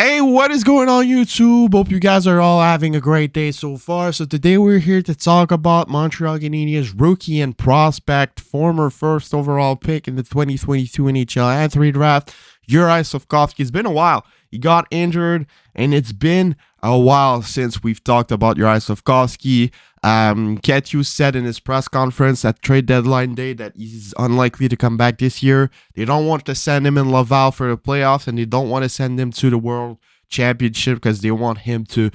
Hey, what is going on YouTube? Hope you guys are all having a great day so far. So today we're here to talk about Montreal Canadiens rookie and prospect, former first overall pick in the 2022 NHL N3 draft, Juraj Slafkovsky. It's been a while. He got injured, and it's been a while since we've talked about Juraj Slafkovsky. Ketu said in his press conference at trade deadline day that he's unlikely to come back this year. They don't want to send him in Laval for the playoffs, and they don't want to send him to the World Championship because they want him to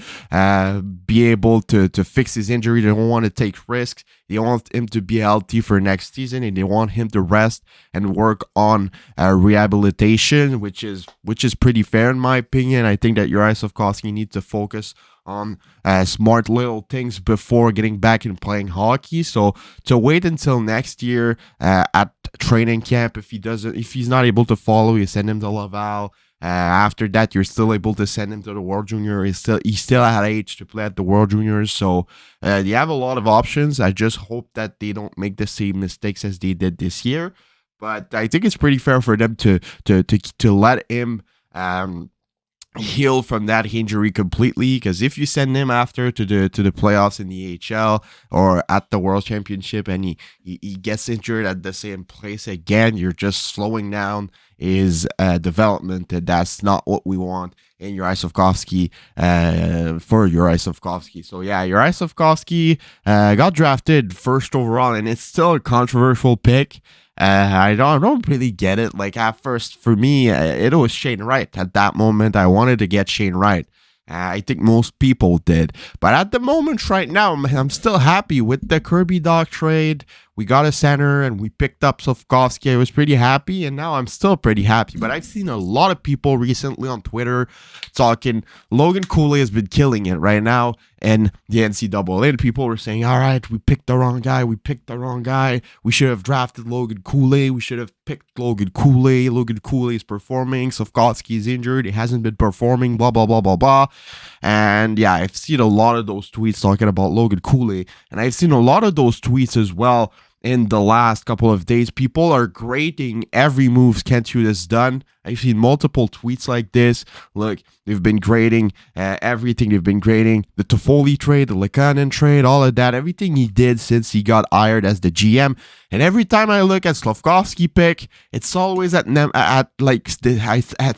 be able to fix his injury. They don't want to take risks. They want him to be healthy for next season, and they want him to rest and work on rehabilitation, which is pretty fair in my opinion. I think that Juraj Slafkovsky needs to focus on smart little things before getting back and playing hockey. So to wait until next year at training camp, if he's not able to follow, you send him to Laval. After that, you're still able to send him to the World Junior. He's still at age to play at the World Juniors. So they have a lot of options. I just hope that they don't make the same mistakes as they did this year. But I think it's pretty fair for them to let him heal from that injury completely, because if you send him after to the playoffs in the AHL or at the World Championship and he gets injured at the same place again, you're just slowing down his development, and that's not what we want in Juraj Slafkovsky for Juraj Slafkovsky. So yeah, Juraj Slafkovsky got drafted first overall, and it's still a controversial pick. I don't really get it. Like, at first, for me, it was Shane Wright. At that moment, I wanted to get Shane Wright. I think most people did. But at the moment right now, I'm still happy with the Kirby Dach trade. We got a center and we picked up Slafkovsky. I was pretty happy, and now I'm still pretty happy. But I've seen a lot of people recently on Twitter talking Logan Cooley has been killing it right now in the NCAA. And people were saying, all right, we picked the wrong guy. We should have drafted Logan Cooley. We should have picked Logan Cooley. Logan Cooley is performing. Slafkovsky is injured. He hasn't been performing, blah, blah, blah, blah, blah. And yeah, I've seen a lot of those tweets talking about Logan Cooley. And I've seen a lot of those tweets as well in the last couple of days. People are grading every move Kent Hughes has done. I've seen multiple tweets like this. Look, they've been grading everything. They've been grading the Toffoli trade, the Lekanen trade, all of that, everything he did since he got hired as the GM. And every time I look at Slafkovsky pick, it's always at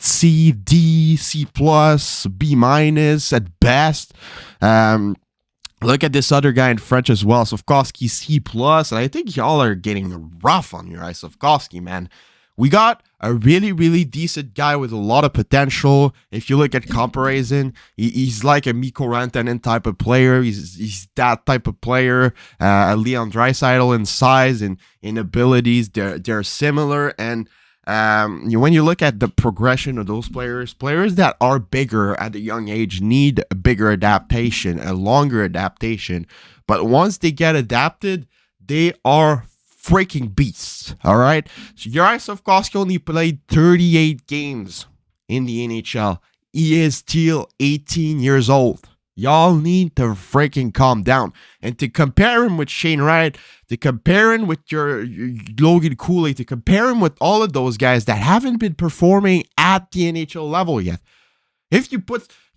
C, D, C plus, B minus at best. Look at this other guy in French as well, Slafkovsky C+, and I think y'all are getting rough on your Slafkovsky, man. We got a really, really decent guy with a lot of potential. If you look at comparison, he's like a Mikko Rantanen type of player. He's that type of player. Leon Draisaitl in size and in abilities, they're similar. And when you look at the progression of those players that are bigger at a young age need a bigger adaptation, a longer adaptation. But once they get adapted, they are freaking beasts. All right. So Juraj Slafkovsky only played 38 games in the NHL. He is still 18 years old. Y'all need to freaking calm down. And to compare him with Shane Wright, to compare him with your Logan Cooley, to compare him with all of those guys that haven't been performing at the NHL level yet.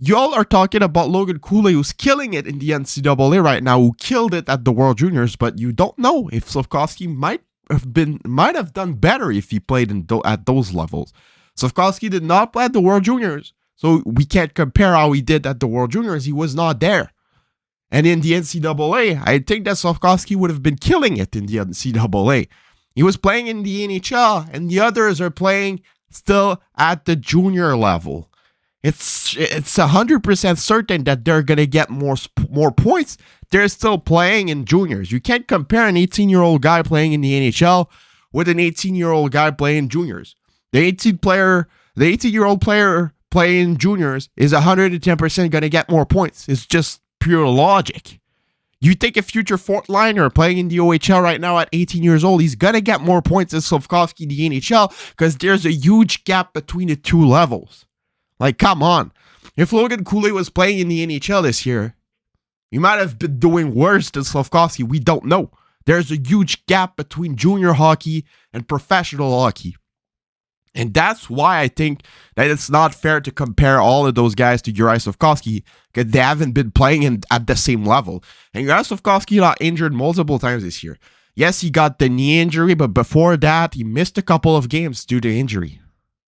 Y'all are talking about Logan Cooley, who's killing it in the NCAA right now, who killed it at the World Juniors, but you don't know if Slafkovsky might have done better if he played at those levels. Slafkovsky did not play at the World Juniors. So we can't compare how he did at the World Juniors. He was not there. And in the NCAA, I think that Slafkovsky would have been killing it in the NCAA. He was playing in the NHL, and the others are playing still at the junior level. It's 100% certain that they're going to get more points. They're still playing in juniors. You can't compare an 18-year-old guy playing in the NHL with an 18-year-old guy playing juniors. The 18-year-old player playing juniors is 110% going to get more points. It's just pure logic. You think a future fourth liner playing in the OHL right now at 18 years old, he's going to get more points than Slafkovsky in the NHL because there's a huge gap between the two levels. Like, come on. If Logan Cooley was playing in the NHL this year, he might have been doing worse than Slafkovsky. We don't know. There's a huge gap between junior hockey and professional hockey. And that's why I think that it's not fair to compare all of those guys to Juraj Slafkovsky, because they haven't been playing at the same level. And Juraj Slafkovsky got injured multiple times this year. Yes, he got the knee injury, but before that, he missed a couple of games due to injury.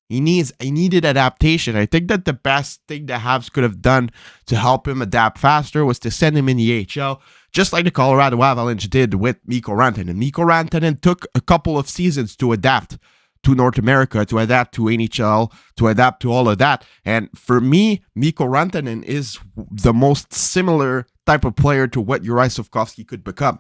He needed adaptation. I think that the best thing the Habs could have done to help him adapt faster was to send him in the AHL, just like the Colorado Avalanche did with Mikko Rantanen. Mikko Rantanen took a couple of seasons to adapt to North America, to adapt to NHL, to adapt to all of that. And for me, Mikko Rantanen is the most similar type of player to what Juraj Slafkovsky could become.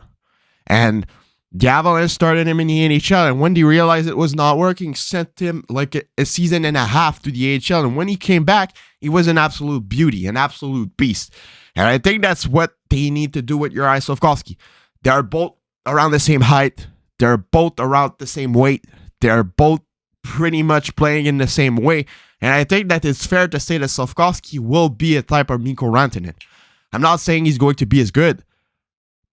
And the Avalanche started him in the NHL, and when they realized it was not working, sent him like a season and a half to the AHL. And when he came back, he was an absolute beauty, an absolute beast. And I think that's what they need to do with Juraj Slafkovsky. They're both around the same height. They're both around the same weight. They're both pretty much playing in the same way. And I think that it's fair to say that Slafkovsky will be a type of Mikko Rantanen. I'm not saying he's going to be as good,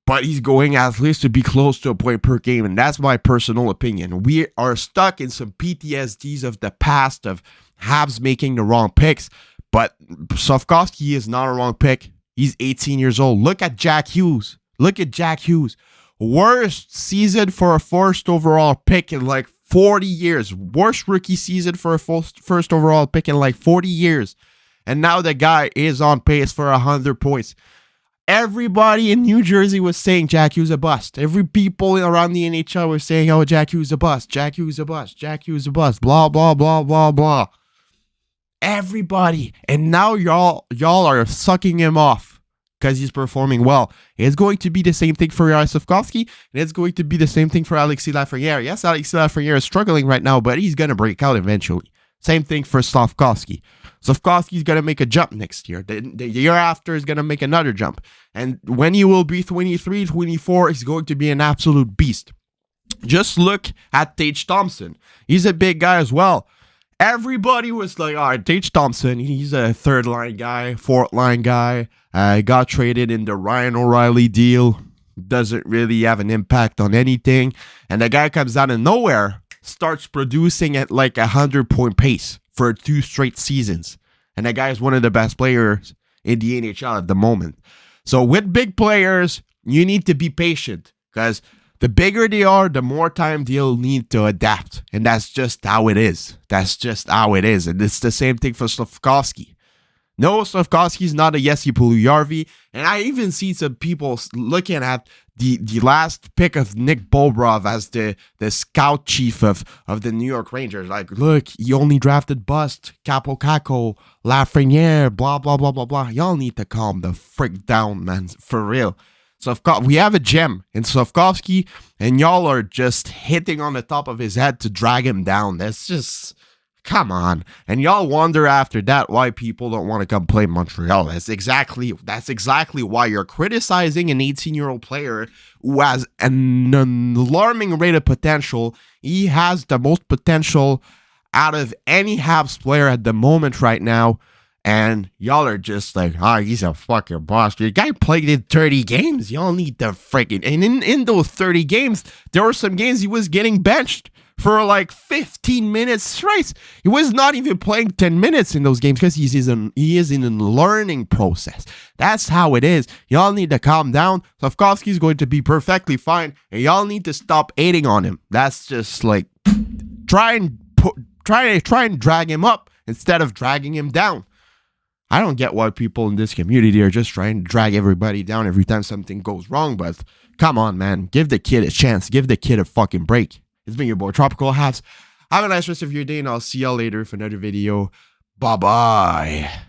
but he's going at least to be close to a point per game. And that's my personal opinion. We are stuck in some PTSDs of the past of Habs making the wrong picks. But Slafkovsky is not a wrong pick. He's 18 years old. Look at Jack Hughes. Look at Jack Hughes. Worst season for a first overall pick in like 40 years. Worst rookie season for a first overall pick in like 40 years. And now the guy is on pace for 100 points. Everybody in New Jersey was saying Jack Hughes a bust. Every people around the NHL were saying, oh, Jack Hughes a bust. Jack Hughes a bust. Jack Hughes a bust. Blah, blah, blah, blah, blah. Everybody. And now y'all are sucking him off because he's performing well. It's going to be the same thing for Juraj Slafkovsky, and it's going to be the same thing for Alexis Lafreniere. Yes, Alexis Lafreniere is struggling right now, but he's going to break out eventually. Same thing for Slafkovsky. Slafkovsky's going to make a jump next year. The year after is going to make another jump. And when he will be 23, 24, he's going to be an absolute beast. Just look at Tage Thompson. He's a big guy as well. Everybody was like, all right, Tage Thompson, he's a third-line guy, fourth-line guy. Got traded in the Ryan O'Reilly deal. Doesn't really have an impact on anything. And the guy comes out of nowhere, starts producing at like 100-point pace for 2 straight seasons. And that guy is one of the best players in the NHL at the moment. So with big players, you need to be patient, because the bigger they are, the more time they'll need to adapt. And that's just how it is. That's just how it is. And it's the same thing for Slafkovsky. No, Slafkovsky's not a Jesse Puljujarvi. And I even see some people looking at the last pick of Nick Bobrov as the scout chief of the New York Rangers. Like, look, he only drafted bust, Capo Caco, Lafreniere, blah, blah, blah, blah, blah. Y'all need to calm the frick down, man. For real. We have a gem in Slafkovsky, and y'all are just hitting on the top of his head to drag him down. That's just, come on. And y'all wonder after that why people don't want to come play Montreal. That's exactly why you're criticizing an 18-year-old player who has an alarming rate of potential. He has the most potential out of any Habs player at the moment right now. And y'all are just like, he's a fucking boss. The guy played in 30 games. Y'all need to freaking... And in those 30 games, there were some games he was getting benched for like 15 minutes straight. He was not even playing 10 minutes in those games because he is in a learning process. That's how it is. Y'all need to calm down. Slafkovsky is going to be perfectly fine. And y'all need to stop hating on him. That's just like... Try and drag him up instead of dragging him down. I don't get why people in this community are just trying to drag everybody down every time something goes wrong, but come on, man. Give the kid a chance. Give the kid a fucking break. It's been your boy, Tropical Habs. Have a nice rest of your day, and I'll see y'all later for another video. Bye-bye.